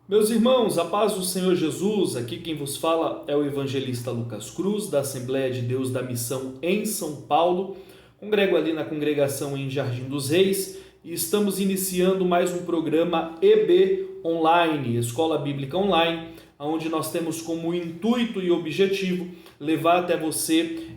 Meus irmãos, a paz do Senhor Jesus, aqui quem vos fala é o evangelista Lucas Cruz, da Assembleia de Deus da Missão em São Paulo. Congrego ali na congregação em Jardim dos Reis e estamos iniciando mais um programa EB Online, Escola Bíblica Online, onde nós temos como intuito e objetivo levar até você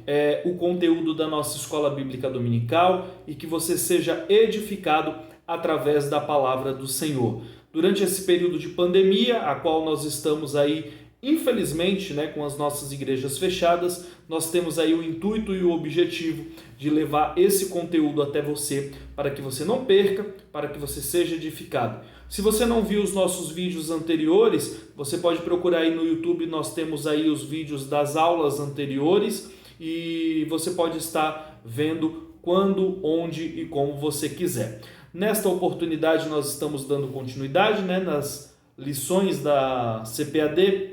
o conteúdo da nossa Escola Bíblica Dominical e que você seja edificado através da palavra do Senhor. Durante esse período de pandemia, a qual nós estamos aí, infelizmente, com as nossas igrejas fechadas, nós temos aí o intuito e o objetivo de levar esse conteúdo até você, para que você não perca, para que você seja edificado. Se você não viu os nossos vídeos anteriores, você pode procurar aí no YouTube, nós temos aí os vídeos das aulas anteriores e você pode estar vendo quando, onde e como você quiser. Nesta oportunidade nós estamos dando continuidade nas lições da CPAD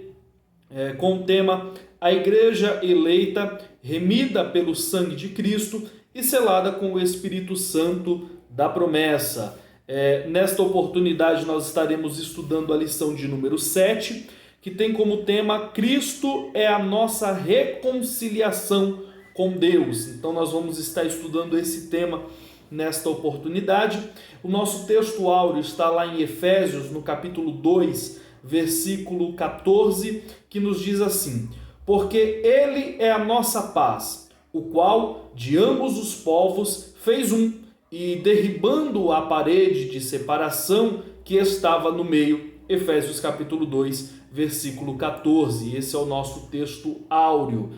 com o tema A Igreja Eleita, remida pelo sangue de Cristo e selada com o Espírito Santo da promessa. Nesta oportunidade nós estaremos estudando a lição de número 7, que tem como tema Cristo é a nossa reconciliação com Deus. Então nós vamos estar estudando esse tema nesta oportunidade. O nosso texto áureo está lá em Efésios, no capítulo 2, versículo 14, que nos diz assim: porque Ele é a nossa paz, o qual de ambos os povos fez um, e derribando a parede de separação que estava no meio. Efésios capítulo 2, versículo 14. Esse é o nosso texto áureo.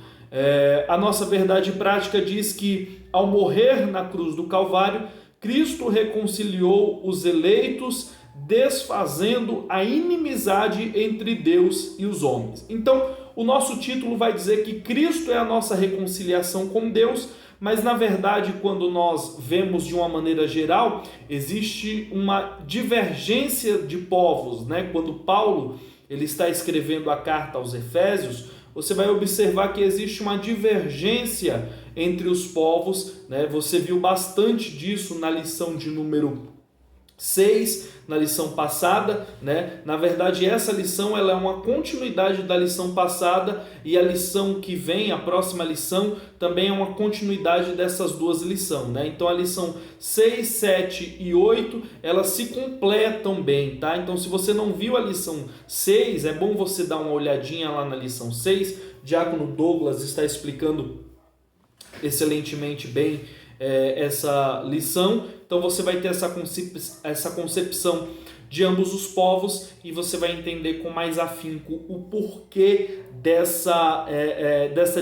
A nossa verdade prática diz que, ao morrer na cruz do Calvário, Cristo reconciliou os eleitos, desfazendo a inimizade entre Deus e os homens. Então, o nosso título vai dizer que Cristo é a nossa reconciliação com Deus, mas na verdade, quando nós vemos de uma maneira geral, existe uma divergência de povos, Quando Paulo ele está escrevendo a carta aos Efésios, você vai observar que existe uma divergência entre os povos, Você viu bastante disso na lição de número 6, na lição passada, Na verdade, essa lição ela é uma continuidade da lição passada e a lição que vem, a próxima lição, também é uma continuidade dessas duas lições, Então, a lição 6, 7 e 8, elas se completam bem, tá? Então, se você não viu a lição 6, é bom você dar uma olhadinha lá na lição 6. Diácono Douglas está explicando excelentemente bem essa lição. Então você vai ter essa concepção de ambos os povos e você vai entender com mais afinco o porquê dessa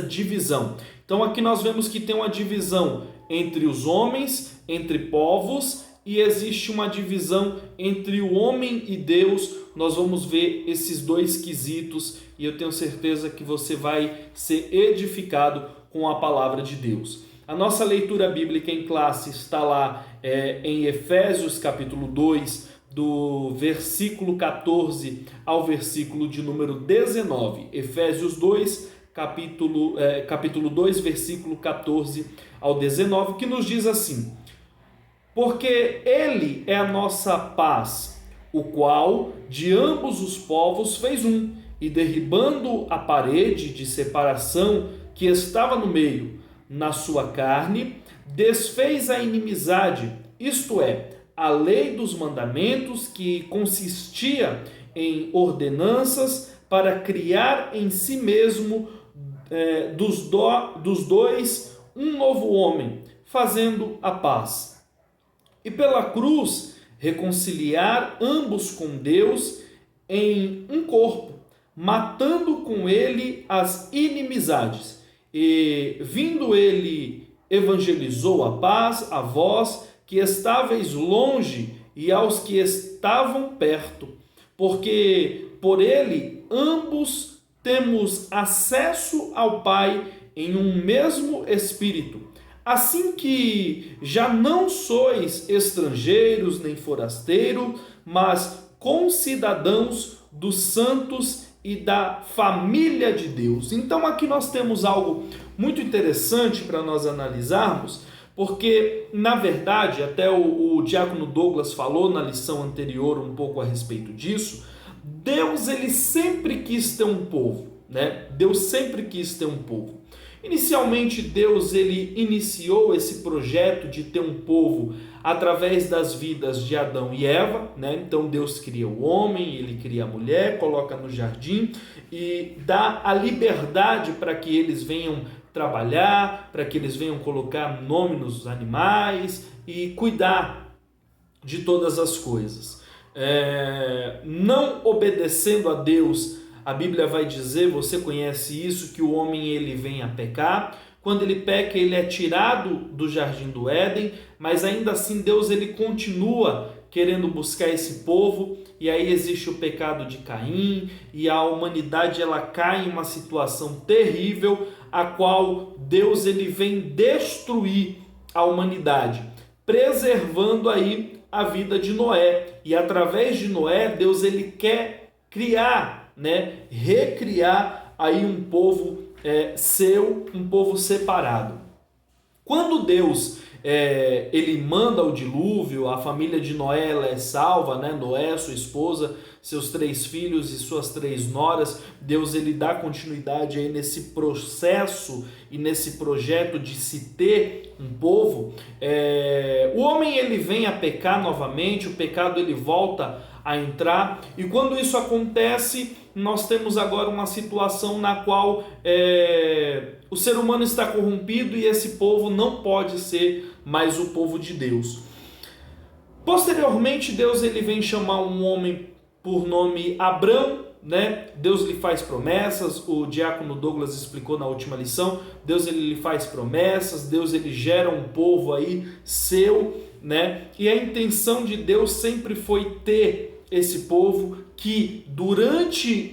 divisão. Então aqui nós vemos que tem uma divisão entre os homens, entre povos, e existe uma divisão entre o homem e Deus. Nós vamos ver esses dois quesitos e eu tenho certeza que você vai ser edificado com a palavra de Deus. A nossa leitura bíblica em classe está lá em Efésios capítulo 2, do versículo 14 ao versículo de número 19. Efésios 2, capítulo 2, versículo 14 ao 19, que nos diz assim: porque Ele é a nossa paz, o qual de ambos os povos fez um, e derribando a parede de separação que estava no meio, na sua carne, desfez a inimizade, isto é, a lei dos mandamentos, que consistia em ordenanças, para criar em si mesmo dos dois um novo homem, fazendo a paz. E pela cruz reconciliar ambos com Deus em um corpo, matando com ele as inimizades. E vindo ele, evangelizou a paz a vós que estáveis longe e aos que estavam perto, porque por ele ambos temos acesso ao Pai em um mesmo Espírito. Assim que já não sois estrangeiros nem forasteiros, mas concidadãos dos santos e da família de Deus. Então aqui nós temos algo muito interessante para nós analisarmos, porque na verdade, até o diácono Douglas falou na lição anterior um pouco a respeito disso, Deus ele sempre quis ter um povo, né? Deus sempre quis ter um povo. Inicialmente, Deus ele iniciou esse projeto de ter um povo através das vidas de Adão e Eva, né? Então Deus cria o homem, ele cria a mulher, coloca no jardim e dá a liberdade para que eles venham trabalhar, para que eles venham colocar nome nos animais e cuidar de todas as coisas. Não obedecendo a Deus, a Bíblia vai dizer, você conhece isso, que o homem ele vem a pecar. Quando ele peca, ele é tirado do jardim do Éden, mas ainda assim Deus ele continua querendo buscar esse povo, e aí existe o pecado de Caim, e a humanidade ela cai em uma situação terrível, a qual Deus ele vem destruir a humanidade, preservando aí a vida de Noé. E através de Noé, Deus ele quer criar, né, recriar aí um povo seu, um povo separado. Quando Deus ele manda o dilúvio, a família de Noé ela é salva, né? Noé, sua esposa, seus 3 filhos e suas 3 noras. Deus ele dá continuidade aí nesse processo e nesse projeto de se ter um povo. O homem ele vem a pecar novamente, o pecado ele volta a entrar, e quando isso acontece, nós temos agora uma situação na qual o ser humano está corrompido e esse povo não pode ser mais o povo de Deus. Posteriormente, Deus ele vem chamar um homem por nome Abrão, né? Deus lhe faz promessas, o diácono Douglas explicou na última lição. Deus ele lhe faz promessas, Deus ele gera um povo aí seu, né? E a intenção de Deus sempre foi ter esse povo que durante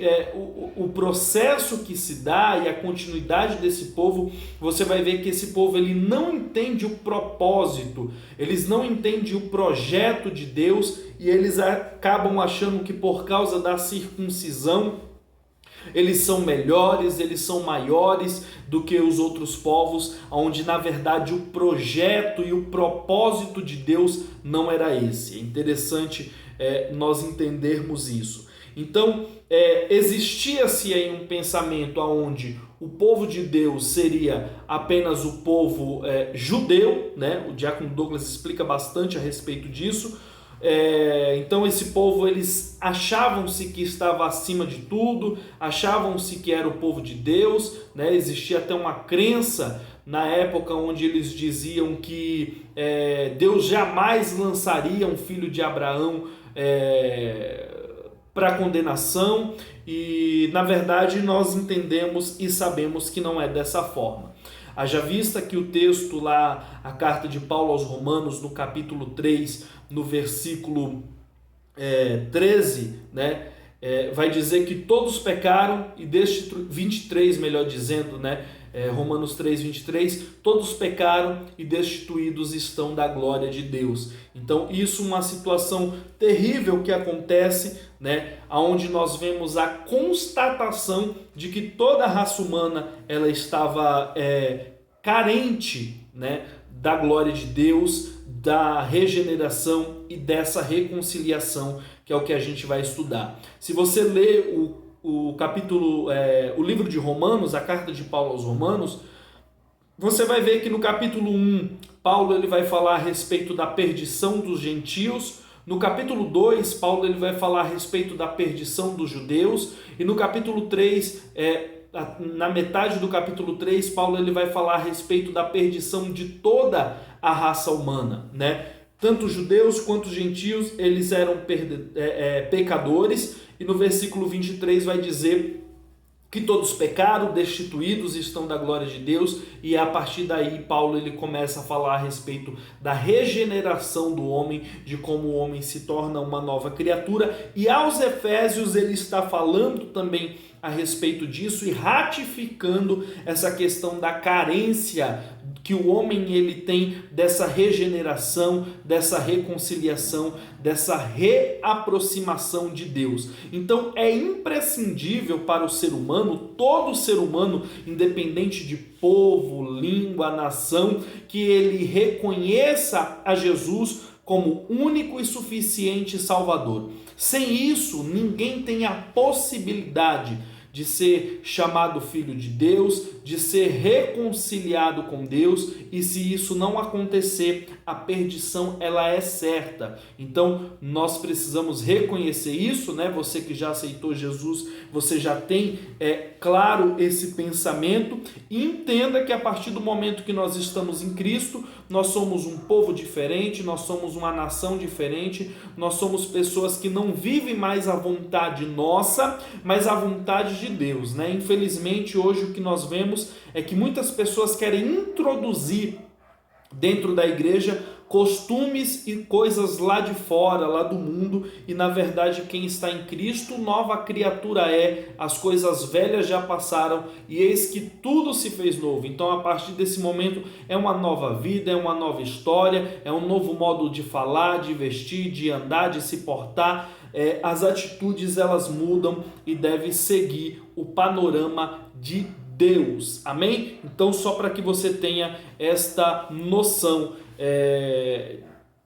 o processo que se dá e a continuidade desse povo, você vai ver que esse povo ele não entende o propósito, eles não entendem o projeto de Deus, e eles acabam achando que por causa da circuncisão eles são melhores, eles são maiores do que os outros povos, onde na verdade o projeto e o propósito de Deus não era esse. É interessante nós entendermos isso. Então, existia-se aí um pensamento onde o povo de Deus seria apenas o povo judeu, né? O diácono Douglas explica bastante a respeito disso. Então esse povo, eles achavam-se que estava acima de tudo, achavam-se que era o povo de Deus, né? Existia até uma crença na época onde eles diziam que Deus jamais lançaria um filho de Abraão para condenação, e na verdade nós entendemos e sabemos que não é dessa forma. Haja vista que o texto lá, a carta de Paulo aos Romanos, no capítulo 3, no versículo 13, né, vai dizer que todos pecaram e 23, melhor dizendo, né, Romanos 3, 23, todos pecaram e destituídos estão da glória de Deus. Então isso é uma situação terrível que acontece, né, onde nós vemos a constatação de que toda a raça humana ela estava carente, né, da glória de Deus, da regeneração e dessa reconciliação, que é o que a gente vai estudar. Se você ler o livro de Romanos, a carta de Paulo aos Romanos, você vai ver que no capítulo 1, Paulo ele vai falar a respeito da perdição dos gentios. No capítulo 2, Paulo ele vai falar a respeito da perdição dos judeus. E no capítulo 3, na metade do capítulo 3, Paulo ele vai falar a respeito da perdição de toda a raça humana, né? Tanto judeus quanto gentios, eles eram pecadores, e no versículo 23 vai dizer que todos pecaram, destituídos estão da glória de Deus, e a partir daí Paulo ele começa a falar a respeito da regeneração do homem, de como o homem se torna uma nova criatura, e aos Efésios ele está falando também a respeito disso e ratificando essa questão da carência que o homem ele tem dessa regeneração, dessa reconciliação, dessa reaproximação de Deus. Então é imprescindível para o ser humano, todo ser humano, independente de povo, língua, nação, que ele reconheça a Jesus como único e suficiente Salvador. Sem isso, ninguém tem a possibilidade de ser chamado filho de Deus, de ser reconciliado com Deus, e se isso não acontecer, a perdição ela é certa. Então, nós precisamos reconhecer isso, né? Você que já aceitou Jesus, você já tem, claro, esse pensamento, e entenda que a partir do momento que nós estamos em Cristo, nós somos um povo diferente, nós somos uma nação diferente, nós somos pessoas que não vivem mais a vontade nossa, mas a vontade de Deus, né? Infelizmente, hoje o que nós vemos é que muitas pessoas querem introduzir dentro da igreja costumes e coisas lá de fora, lá do mundo, e na verdade quem está em Cristo, nova criatura é, as coisas velhas já passaram e eis que tudo se fez novo. Então a partir desse momento é uma nova vida, é uma nova história, é um novo modo de falar, de vestir, de andar, de se portar. As atitudes elas mudam e deve seguir o panorama de Deus, amém? Então só para que você tenha esta noção,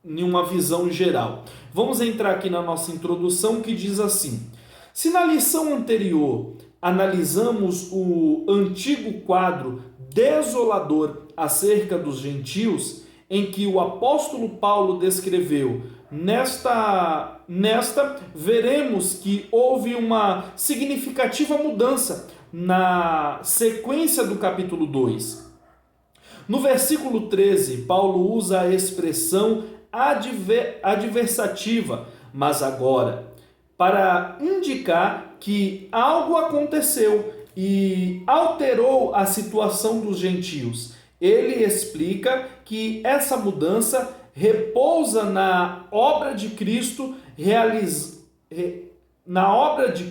em uma visão geral. Vamos entrar aqui na nossa introdução que diz assim: se na lição anterior analisamos o antigo quadro desolador acerca dos gentios, em que o apóstolo Paulo descreveu, nesta veremos que houve uma significativa mudança na sequência do capítulo 2. No versículo 13, Paulo usa a expressão adversativa, mas agora, para indicar que algo aconteceu e alterou a situação dos gentios. Ele explica que essa mudança repousa na obra de Cristo, na obra que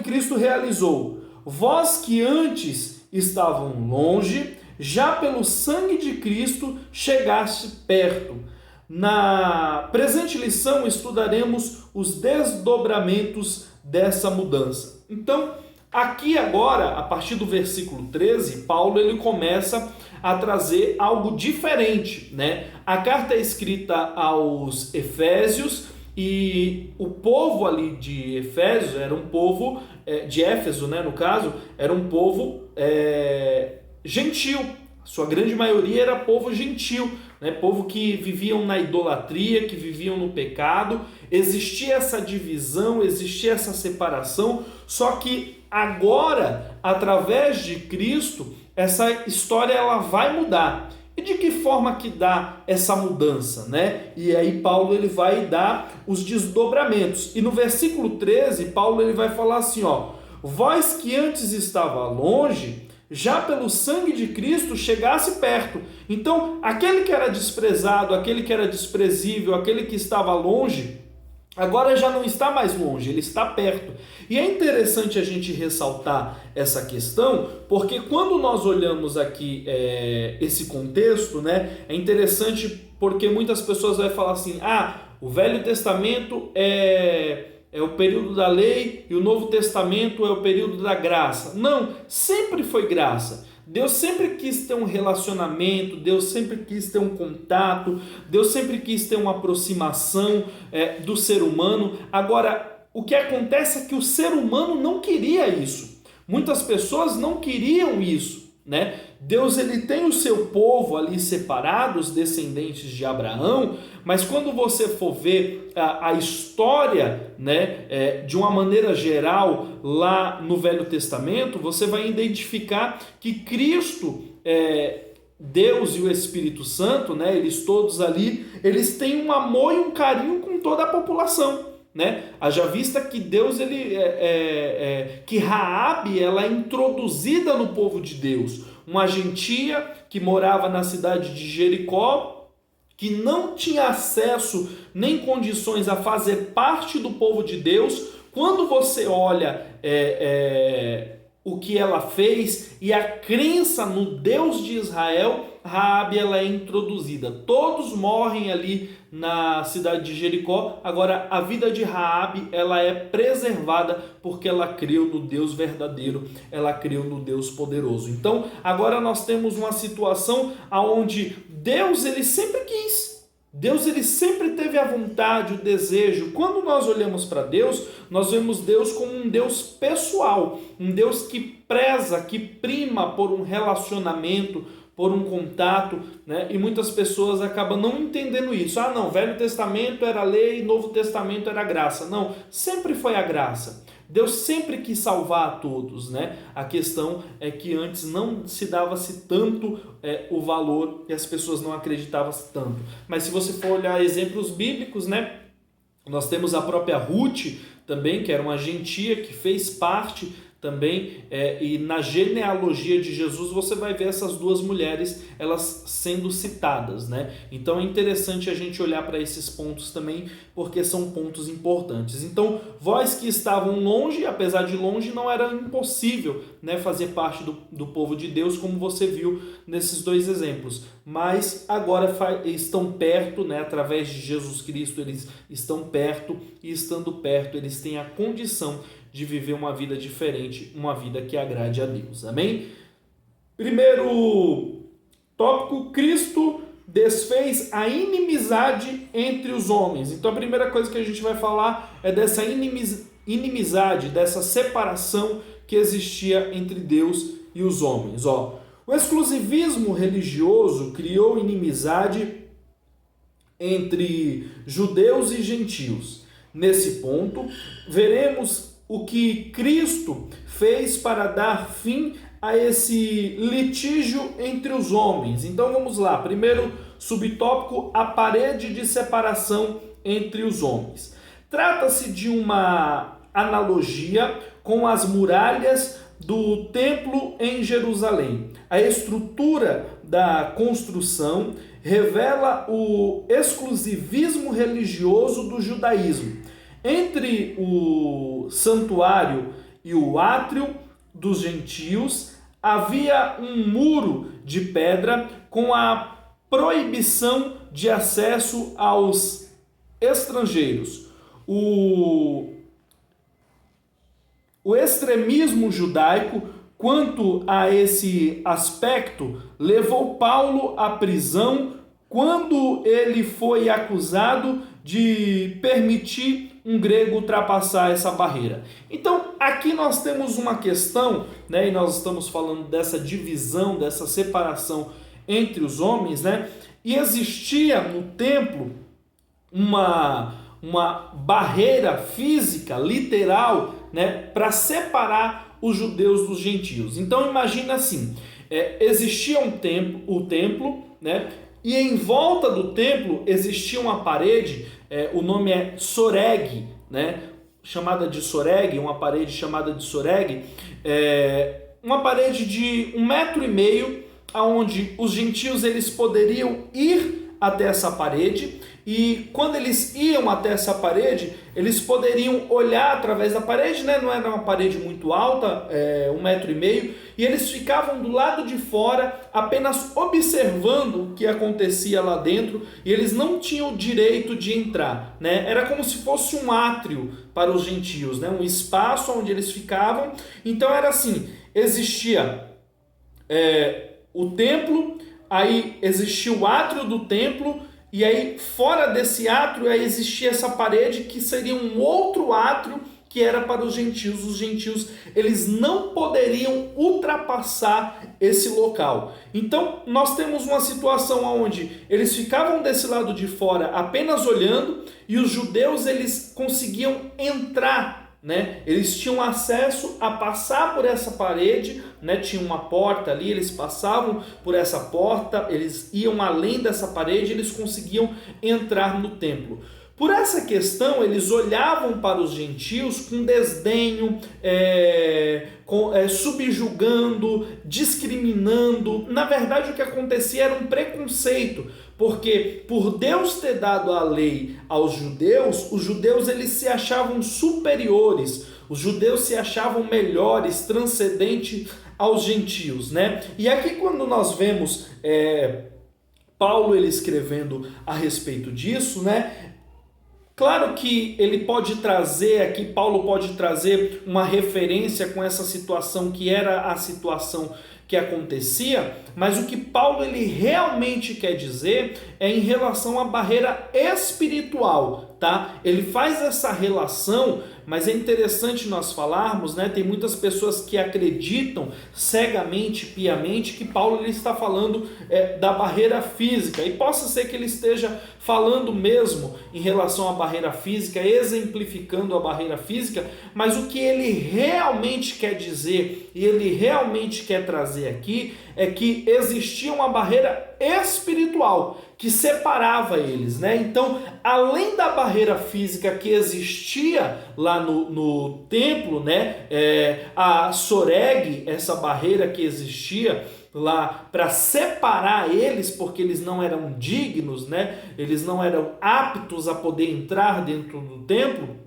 Cristo realizou. Vós que antes estavam longe, já pelo sangue de Cristo chegaste perto. Na presente lição estudaremos os desdobramentos dessa mudança. Então, aqui agora, a partir do versículo 13, Paulo ele começa a trazer algo diferente, né? A carta é escrita aos Efésios e o povo ali de Efésios era um povo, de Éfeso, né, no caso, era um povo gentil. Sua grande maioria era povo gentil, né? Povo que viviam na idolatria, que viviam no pecado. Existia essa divisão, existia essa separação, só que agora, através de Cristo, essa história ela vai mudar. E de que forma que dá essa mudança, né? E aí Paulo ele vai dar os desdobramentos. E no versículo 13, Paulo ele vai falar assim, ó: vós que antes estava longe, já pelo sangue de Cristo chegasse perto. Então, aquele que era desprezado, aquele que era desprezível, aquele que estava longe, agora já não está mais longe, ele está perto. E é interessante a gente ressaltar essa questão, porque quando nós olhamos aqui esse contexto, né, é interessante porque muitas pessoas vão falar assim, o Velho Testamento é o período da lei e o Novo Testamento é o período da graça. Não, sempre foi graça. Deus sempre quis ter um relacionamento, Deus sempre quis ter um contato, Deus sempre quis ter uma aproximação do ser humano. Agora, o que acontece é que o ser humano não queria isso. Muitas pessoas não queriam isso, né? Deus ele tem o seu povo ali separado, os descendentes de Abraão, mas quando você for ver a história, né, de uma maneira geral lá no Velho Testamento, você vai identificar que Cristo, Deus e o Espírito Santo, né, eles todos ali, eles têm um amor e um carinho com toda a população, né? Haja vista que Deus que Raabe ela é introduzida no povo de Deus, uma gentia que morava na cidade de Jericó, que não tinha acesso nem condições a fazer parte do povo de Deus. Quando você olha o que ela fez e a crença no Deus de Israel, Raabe ela é introduzida. Todos morrem ali na cidade de Jericó. Agora a vida de Raabe ela é preservada porque ela creu no Deus verdadeiro, ela creu no Deus poderoso. Então agora nós temos uma situação onde Deus ele sempre quis, Deus ele sempre teve a vontade, o desejo. Quando nós olhamos para Deus, nós vemos Deus como um Deus pessoal, um Deus que preza, que prima por um relacionamento, por um contato, né? E muitas pessoas acabam não entendendo isso. Ah, não, Velho Testamento era lei, Novo Testamento era graça. Não, sempre foi a graça. Deus sempre quis salvar a todos, né? A questão é que antes não se dava-se tanto o valor e as pessoas não acreditavam tanto. Mas se você for olhar exemplos bíblicos, né? Nós temos a própria Ruth também, que era uma gentia que fez parte também, e na genealogia de Jesus você vai ver essas duas mulheres, elas sendo citadas, né? Então é interessante a gente olhar para esses pontos também, porque são pontos importantes. Então, vós que estavam longe, apesar de longe, não era impossível, né, fazer parte do povo de Deus, como você viu nesses dois exemplos. Mas agora estão perto, né, através de Jesus Cristo, eles estão perto, e estando perto, eles têm a condição de viver uma vida diferente, uma vida que agrade a Deus. Amém? Primeiro tópico, Cristo desfez a inimizade entre os homens. Então a primeira coisa que a gente vai falar é dessa inimizade, dessa separação que existia entre Deus e os homens. O exclusivismo religioso criou inimizade entre judeus e gentios. Nesse ponto, veremos o que Cristo fez para dar fim a esse litígio entre os homens. Então vamos lá, primeiro subtópico, a parede de separação entre os homens. Trata-se de uma analogia com as muralhas do templo em Jerusalém. A estrutura da construção revela o exclusivismo religioso do judaísmo. Entre o santuário e o átrio dos gentios havia um muro de pedra com a proibição de acesso aos estrangeiros. O extremismo judaico quanto a esse aspecto levou Paulo à prisão quando ele foi acusado de permitir um grego ultrapassar essa barreira. Então, aqui nós temos uma questão, né, e nós estamos falando dessa divisão, dessa separação entre os homens, né, e existia no templo uma barreira física, literal, né, para separar os judeus dos gentios. Então, imagina assim, existia o templo, né, e em volta do templo existia uma parede, o nome é soreg, né? Chamada de soreg, uma parede chamada de soreg, uma parede de 1,5 metro, onde os gentios eles poderiam ir até essa parede, e quando eles iam até essa parede, eles poderiam olhar através da parede, né? Não era uma parede muito alta, 1,5 metro, e eles ficavam do lado de fora apenas observando o que acontecia lá dentro, e eles não tinham o direito de entrar, né? Era como se fosse um átrio para os gentios, né? Um espaço onde eles ficavam. Então era assim, existia o templo, aí existia o átrio do templo, e aí fora desse átrio aí existia essa parede que seria um outro átrio que era para os gentios. Os gentios eles não poderiam ultrapassar esse local. Então nós temos uma situação onde eles ficavam desse lado de fora apenas olhando, e os judeus eles conseguiam entrar, né? Eles tinham acesso a passar por essa parede, né? Tinha uma porta ali, eles passavam por essa porta, eles iam além dessa parede, eles conseguiam entrar no templo. Por essa questão, eles olhavam para os gentios com desdenho, subjugando, discriminando. Na verdade, o que acontecia era um preconceito, porque por Deus ter dado a lei aos judeus, os judeus eles se achavam superiores, os judeus se achavam melhores, transcendentes aos gentios, né? E aqui quando nós vemos Paulo ele escrevendo a respeito disso, né? Claro que ele pode trazer aqui, Paulo pode trazer uma referência com essa situação que era a situação que acontecia, mas o que Paulo ele realmente quer dizer é em relação à barreira espiritual, tá? Ele faz essa relação, mas é interessante nós falarmos, né? Tem muitas pessoas que acreditam cegamente, piamente, que Paulo ele está falando da barreira física, e possa ser que ele esteja falando mesmo em relação à barreira física, exemplificando a barreira física, mas o que ele realmente quer dizer e ele realmente quer trazer aqui é que existia uma barreira espiritual que separava eles, né? Então, além da barreira física que existia lá no templo, né? A soreg, essa barreira que existia lá para separar eles, porque eles não eram dignos, né? Eles não eram aptos a poder entrar dentro do templo.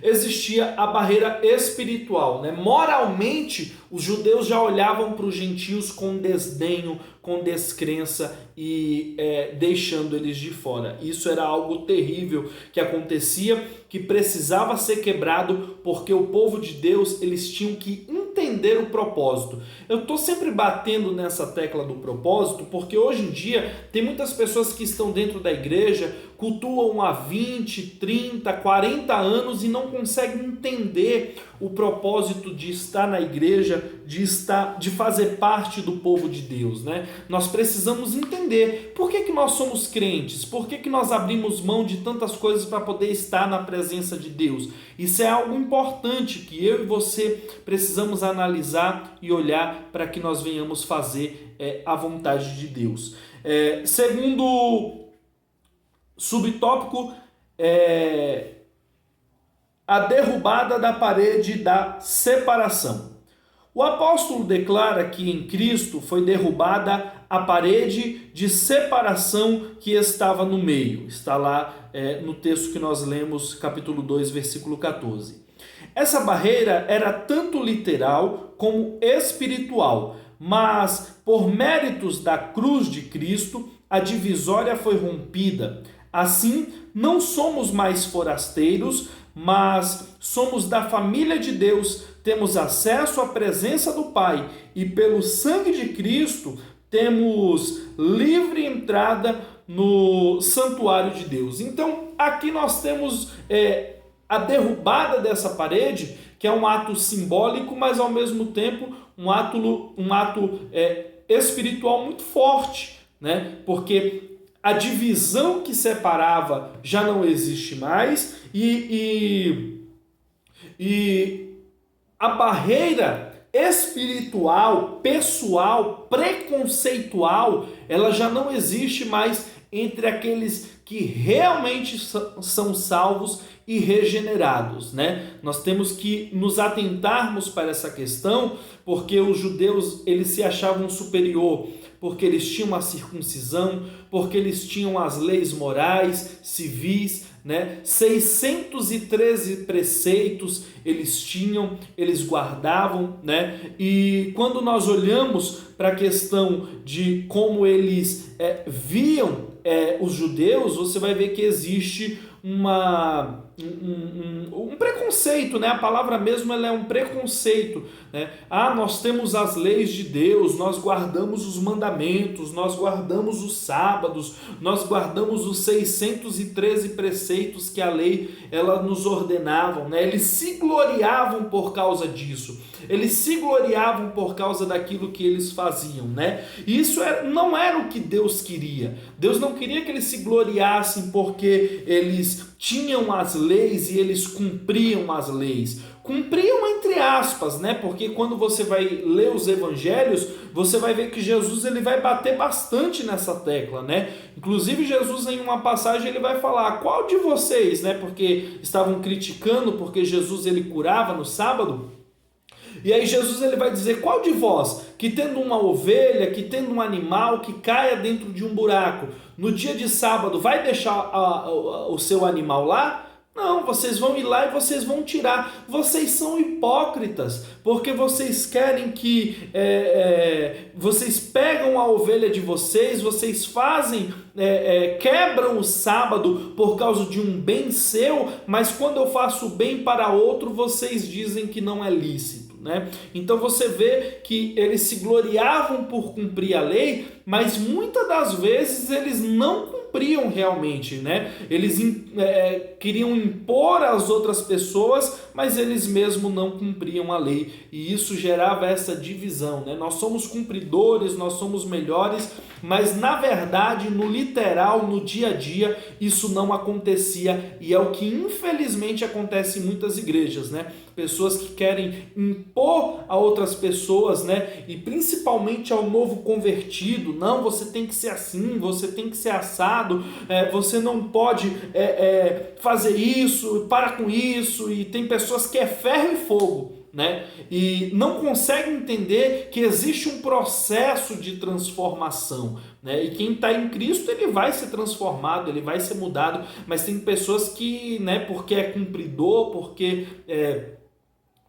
Existia a barreira espiritual, né? Moralmente, os judeus já olhavam para os gentios com desdenho, com descrença e deixando eles de fora. Isso era algo terrível que acontecia, que precisava ser quebrado, porque o povo de Deus, eles tinham que entender o propósito. Eu estou sempre batendo nessa tecla do propósito, porque hoje em dia tem muitas pessoas que estão dentro da igreja, cultuam há 20, 30, 40 anos e não conseguem entender o propósito de estar na igreja, de fazer parte do povo de Deus, né? Nós precisamos entender por que nós somos crentes, por que nós abrimos mão de tantas coisas para poder estar na presença de Deus. Isso é algo importante que eu e você precisamos analisar e olhar para que nós venhamos fazer a vontade de Deus. Segundo subtópico, a derrubada da parede da separação. O apóstolo declara que em Cristo foi derrubada a parede de separação que estava no meio. Está lá no texto que nós lemos, capítulo 2, versículo 14. Essa barreira era tanto literal como espiritual, mas por méritos da cruz de Cristo, a divisória foi rompida. Assim, não somos mais forasteiros, mas somos da família de Deus, temos acesso à presença do Pai e pelo sangue de Cristo temos livre entrada no santuário de Deus. Então, aqui nós temos a derrubada dessa parede, que é um ato simbólico, mas ao mesmo tempo um ato espiritual muito forte, né? Porque a divisão que separava já não existe mais e a barreira espiritual, pessoal, preconceitual, ela já não existe mais entre aqueles que realmente são salvos e regenerados, né? Nós temos que nos atentarmos para essa questão, porque os judeus, eles se achavam superior, porque eles tinham a circuncisão, porque eles tinham as leis morais, civis, né? 613 preceitos eles tinham, eles guardavam, né? E quando nós olhamos para a questão de como eles viam os judeus, você vai ver que existe um preconceito, né? A palavra mesmo ela é um preconceito, né? Nós temos as leis de Deus, nós guardamos os mandamentos, nós guardamos os sábados, nós guardamos os 613 preceitos que a lei ela nos ordenavam, né? Eles se gloriavam por causa disso, eles se gloriavam por causa daquilo que eles faziam, né? E isso não era o que Deus queria. Deus não queria que eles se gloriassem porque eles tinham as leis e eles cumpriam as leis. Cumpriam entre aspas, né? Porque quando você vai ler os evangelhos, você vai ver que Jesus ele vai bater bastante nessa tecla, né? Inclusive Jesus em uma passagem ele vai falar: qual de vocês, né? Porque estavam criticando porque Jesus ele curava no sábado. E aí Jesus ele vai dizer: qual de vós, que tendo uma ovelha, que tendo um animal que caia dentro de um buraco, no dia de sábado vai deixar o seu animal lá? Não, vocês vão ir lá e vocês vão tirar. Vocês são hipócritas, porque vocês querem que vocês pegam a ovelha de vocês, vocês fazem, quebram o sábado por causa de um bem seu, mas quando eu faço bem para outro, vocês dizem que não é lícito. né? Então você vê que eles se gloriavam por cumprir a lei, mas muitas das vezes eles não cumpriam realmente, né? Eles queriam impor às outras pessoas, mas eles mesmo não cumpriam a lei, e isso gerava essa divisão, né? Nós somos cumpridores, nós somos melhores, mas na verdade, no literal, no dia a dia, isso não acontecia, e é o que infelizmente acontece em muitas igrejas, né? Pessoas que querem impor a outras pessoas, né? E principalmente ao novo convertido: não, você tem que ser assim, você tem que ser assado, você não pode fazer isso, para com isso. E tem pessoas que é ferro e fogo, né? E não conseguem entender que existe um processo de transformação, né? E quem está em Cristo, ele vai ser transformado, ele vai ser mudado, mas tem pessoas que, né, porque é cumpridor, porque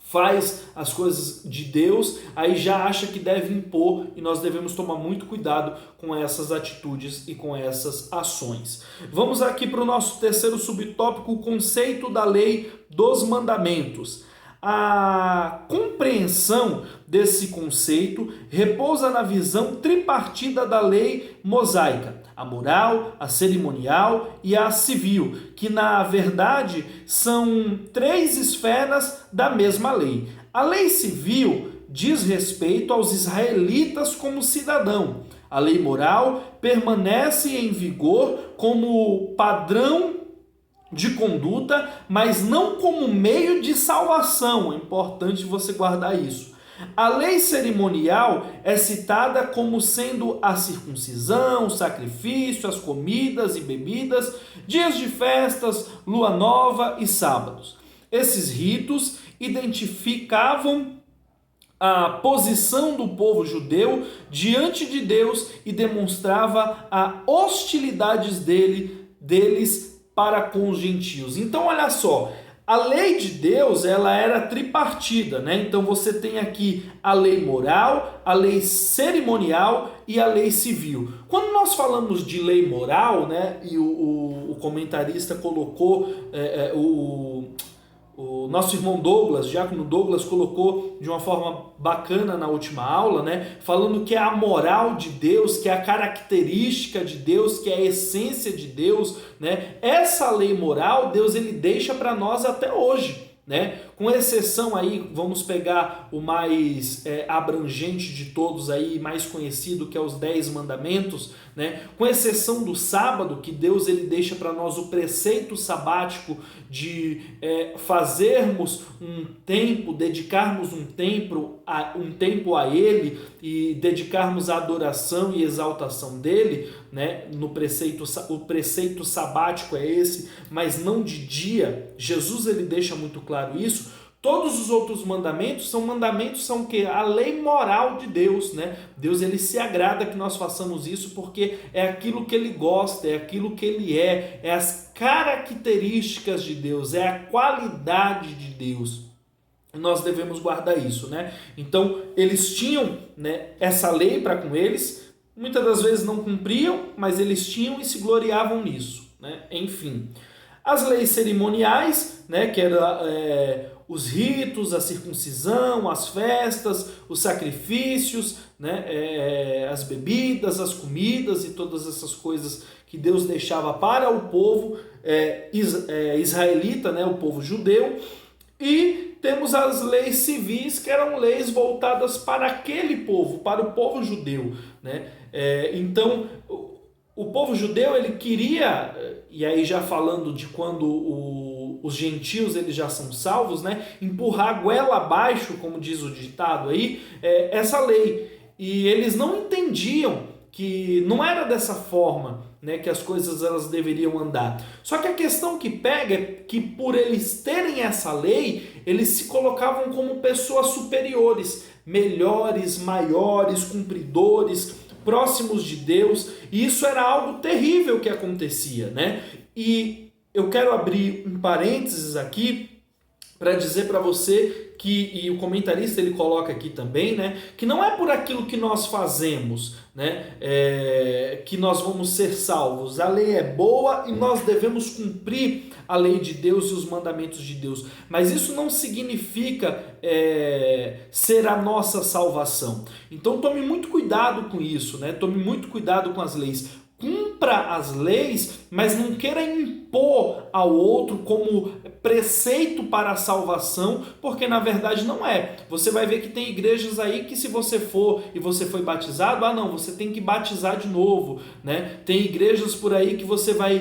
faz as coisas de Deus, aí já acha que deve impor, e nós devemos tomar muito cuidado com essas atitudes e com essas ações. Vamos aqui para o nosso terceiro subtópico: o conceito da lei dos mandamentos. A compreensão desse conceito repousa na visão tripartida da lei mosaica: a moral, a cerimonial e a civil, que na verdade são três esferas da mesma lei. A lei civil diz respeito aos israelitas como cidadão. A lei moral permanece em vigor como padrão de conduta, mas não como meio de salvação. É importante você guardar isso. A lei cerimonial é citada como sendo a circuncisão, o sacrifício, as comidas e bebidas, dias de festas, lua nova e sábados. Esses ritos identificavam a posição do povo judeu diante de Deus e demonstrava a hostilidade deles para com os gentios. Então, olha só, a lei de Deus, ela era tripartida, né? Então você tem aqui a lei moral, a lei cerimonial e a lei civil. Quando nós falamos de lei moral, né, e o comentarista colocou, o nosso irmão Douglas, Diácono Douglas, colocou de uma forma bacana na última aula, né? Falando que é a moral de Deus, que é a característica de Deus, que é a essência de Deus, né? Essa lei moral, Deus ele deixa para nós até hoje, né? Com exceção aí, vamos pegar o mais abrangente de todos aí, mais conhecido, que é os 10 mandamentos, né? Com exceção do sábado, que Deus ele deixa para nós o preceito sabático de fazermos um tempo, dedicarmos um tempo a Ele e dedicarmos a adoração e exaltação dele, né? O preceito sabático é esse, mas não de dia. Jesus ele deixa muito claro isso. Todos os outros mandamentos são o quê? A lei moral de Deus, né? Deus ele se agrada que nós façamos isso porque é aquilo que ele gosta, é aquilo que ele é as características de Deus, é a qualidade de Deus. Nós devemos guardar isso, né? Então, eles tinham, né, essa lei para com eles, muitas das vezes não cumpriam, mas eles tinham e se gloriavam nisso, né? Enfim, as leis cerimoniais, né, que era os ritos, a circuncisão, as festas, os sacrifícios, né, as bebidas, as comidas e todas essas coisas que Deus deixava para o povo israelita, né, o povo judeu. E temos as leis civis, que eram leis voltadas para aquele povo, para o povo judeu, né? Então, o povo judeu ele queria, e aí já falando de quando os gentios eles já são salvos, né? Empurrar a goela abaixo, como diz o ditado aí, essa lei. E eles não entendiam que não era dessa forma, né, que as coisas elas deveriam andar. Só que a questão que pega é que por eles terem essa lei, eles se colocavam como pessoas superiores, melhores, maiores, cumpridores, próximos de Deus, e isso era algo terrível que acontecia, né? E eu quero abrir um parênteses aqui para dizer para você que, e o comentarista ele coloca aqui também, né, que não é por aquilo que nós fazemos, né, que nós vamos ser salvos. A lei é boa e nós devemos cumprir a lei de Deus e os mandamentos de Deus, mas isso não significa ser a nossa salvação. Então tome muito cuidado com isso, né? Tome muito cuidado com as leis. Cumpra as leis, mas não queira impor ao outro como preceito para a salvação, porque na verdade não é. Você vai ver que tem igrejas aí que se você for e você foi batizado, não, você tem que batizar de novo, né? Tem igrejas por aí que você vai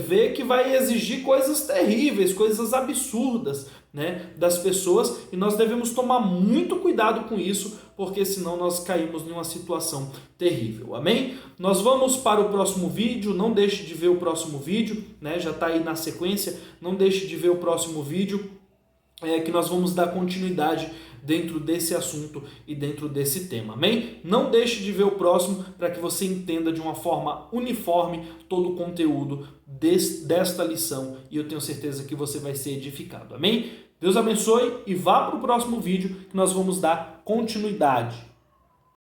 ver que vai exigir coisas terríveis, coisas absurdas, né, das pessoas, e nós devemos tomar muito cuidado com isso, porque senão nós caímos em uma situação terrível, amém? Nós vamos para o próximo vídeo, não deixe de ver o próximo vídeo, né, já está aí na sequência, não deixe de ver o próximo vídeo, que nós vamos dar continuidade dentro desse assunto e dentro desse tema, amém? Não deixe de ver o próximo para que você entenda de uma forma uniforme todo o conteúdo desta lição e eu tenho certeza que você vai ser edificado, amém? Deus abençoe e vá para o próximo vídeo que nós vamos dar continuidade.